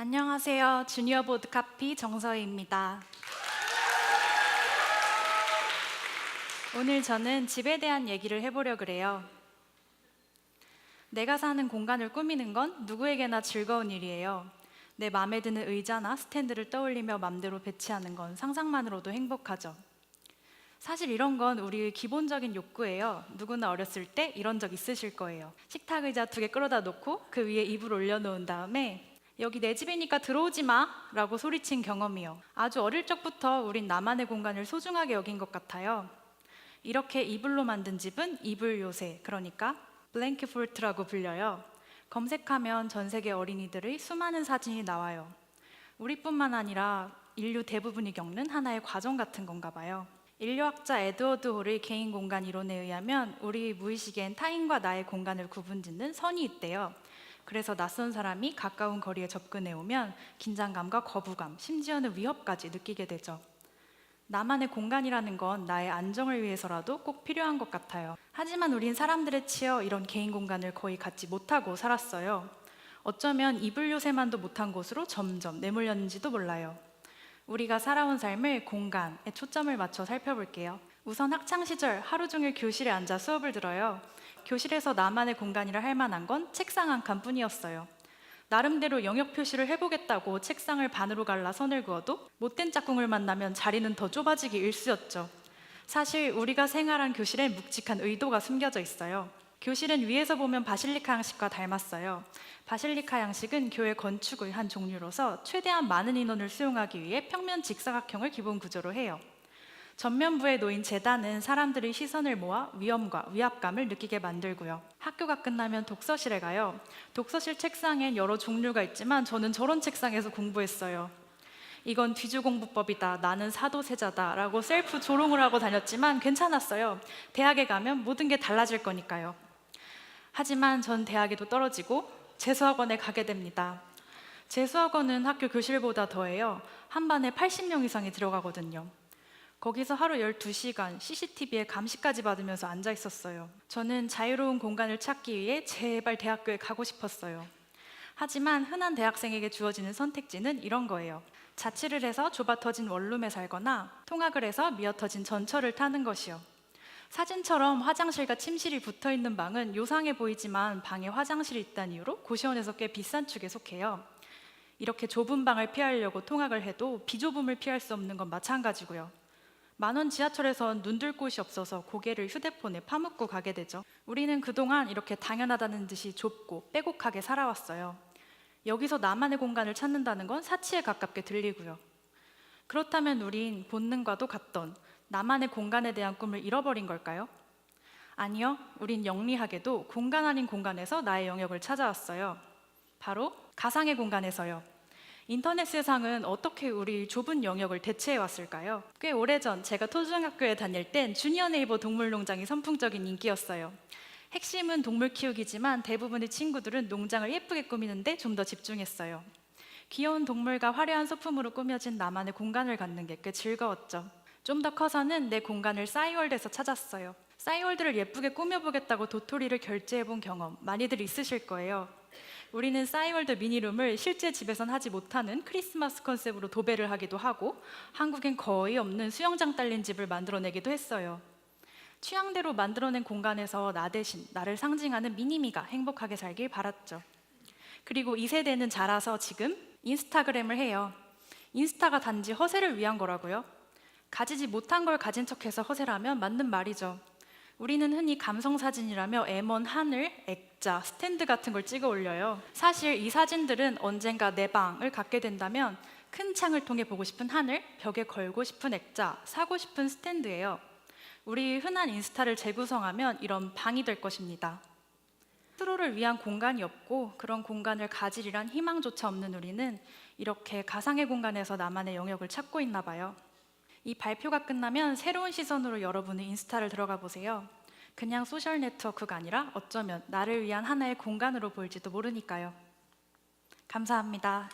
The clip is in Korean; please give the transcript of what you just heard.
안녕하세요. 주니어 보드 카피 정서희입니다. 오늘 저는 집에 대한 얘기를 해보려고 그래요. 내가 사는 공간을 꾸미는 건 누구에게나 즐거운 일이에요. 내 마음에 드는 의자나 스탠드를 떠올리며 맘대로 배치하는 건 상상만으로도 행복하죠. 사실 이런 건 우리의 기본적인 욕구예요. 누구나 어렸을 때 이런 적 있으실 거예요. 식탁 의자 2개 끌어다 놓고 그 위에 이불 올려놓은 다음에 여기 내 집이니까 들어오지 마! 라고 소리친 경험이요. 아주 어릴 적부터 우린 나만의 공간을 소중하게 여긴 것 같아요. 이렇게 이불로 만든 집은 이불 요새, 그러니까 블랭크폴트라고 불려요. 검색하면 전 세계 어린이들의 수많은 사진이 나와요. 우리뿐만 아니라 인류 대부분이 겪는 하나의 과정 같은 건가 봐요. 인류학자 에드워드 홀의 개인 공간 이론에 의하면 우리 무의식엔 타인과 나의 공간을 구분짓는 선이 있대요. 그래서 낯선 사람이 가까운 거리에 접근해 오면 긴장감과 거부감, 심지어는 위협까지 느끼게 되죠. 나만의 공간이라는 건 나의 안정을 위해서라도 꼭 필요한 것 같아요. 하지만 우린 사람들에 치여 이런 개인 공간을 거의 갖지 못하고 살았어요. 어쩌면 이불 요새만도 못한 곳으로 점점 내몰렸는지도 몰라요. 우리가 살아온 삶을 공간에 초점을 맞춰 살펴볼게요. 우선 학창시절 하루 종일 교실에 앉아 수업을 들어요. 교실에서 나만의 공간이라 할 만한 건 책상 한 칸뿐이었어요. 나름대로 영역 표시를 해보겠다고 책상을 반으로 갈라 선을 그어도 못된 짝꿍을 만나면 자리는 더 좁아지기 일쑤였죠. 사실 우리가 생활한 교실엔 묵직한 의도가 숨겨져 있어요. 교실은 위에서 보면 바실리카 양식과 닮았어요. 바실리카 양식은 교회 건축의 한 종류로서 최대한 많은 인원을 수용하기 위해 평면 직사각형을 기본 구조로 해요. 전면부에 놓인 제단은 사람들의 시선을 모아 위험과 위압감을 느끼게 만들고요. 학교가 끝나면 독서실에 가요. 독서실 책상엔 여러 종류가 있지만 저는 저런 책상에서 공부했어요. 이건 뒤주공부법이다, 나는 사도세자다 라고 셀프 조롱을 하고 다녔지만 괜찮았어요. 대학에 가면 모든 게 달라질 거니까요. 하지만 전 대학에도 떨어지고 재수학원에 가게 됩니다. 재수학원은 학교 교실보다 더해요. 한 반에 80명 이상이 들어가거든요. 거기서 하루 12시간 CCTV에 감시까지 받으면서 앉아 있었어요. 저는 자유로운 공간을 찾기 위해 제발 대학교에 가고 싶었어요. 하지만 흔한 대학생에게 주어지는 선택지는 이런 거예요. 자취를 해서 좁아 터진 원룸에 살거나 통학을 해서 미어 터진 전철을 타는 것이요. 사진처럼 화장실과 침실이 붙어 있는 방은 요상해 보이지만 방에 화장실이 있다는 이유로 고시원에서 꽤 비싼 축에 속해요. 이렇게 좁은 방을 피하려고 통학을 해도 비좁음을 피할 수 없는 건 마찬가지고요. 만원 지하철에선 눈들 곳이 없어서 고개를 휴대폰에 파묻고 가게 되죠. 우리는 그동안 이렇게 당연하다는 듯이 좁고 빼곡하게 살아왔어요. 여기서 나만의 공간을 찾는다는 건 사치에 가깝게 들리고요. 그렇다면 우린 본능과도 같던 나만의 공간에 대한 꿈을 잃어버린 걸까요? 아니요, 우린 영리하게도 공간 아닌 공간에서 나의 영역을 찾아왔어요. 바로 가상의 공간에서요. 인터넷 세상은 어떻게 우리 좁은 영역을 대체해 왔을까요? 꽤 오래전 제가 초등학교에 다닐 땐 주니어 네이버 동물농장이 선풍적인 인기였어요. 핵심은 동물 키우기지만 대부분의 친구들은 농장을 예쁘게 꾸미는데 좀 더 집중했어요. 귀여운 동물과 화려한 소품으로 꾸며진 나만의 공간을 갖는 게 꽤 즐거웠죠. 좀 더 커서는 내 공간을 싸이월드에서 찾았어요. 싸이월드를 예쁘게 꾸며보겠다고 도토리를 결제해본 경험 많이들 있으실 거예요. 우리는 싸이월드 미니룸을 실제 집에선 하지 못하는 크리스마스 컨셉으로 도배를 하기도 하고 한국엔 거의 없는 수영장 딸린 집을 만들어내기도 했어요. 취향대로 만들어낸 공간에서 나 대신 나를 상징하는 미니미가 행복하게 살길 바랐죠. 그리고 이 세대는 자라서 지금 인스타그램을 해요. 인스타가 단지 허세를 위한 거라고요? 가지지 못한 걸 가진 척해서 허세라면 맞는 말이죠. 우리는 흔히 감성사진이라며 M1 하늘, 액자, 스탠드 같은 걸 찍어 올려요. 사실 이 사진들은 언젠가 내 방을 갖게 된다면 큰 창을 통해 보고 싶은 하늘, 벽에 걸고 싶은 액자, 사고 싶은 스탠드예요. 우리 흔한 인스타를 재구성하면 이런 방이 될 것입니다. 스스로를 위한 공간이 없고 그런 공간을 가지리란 희망조차 없는 우리는 이렇게 가상의 공간에서 나만의 영역을 찾고 있나 봐요. 이 발표가 끝나면 새로운 시선으로 여러분의 인스타를 들어가 보세요. 그냥 소셜 네트워크가 아니라 어쩌면 나를 위한 하나의 공간으로 보일지도 모르니까요. 감사합니다.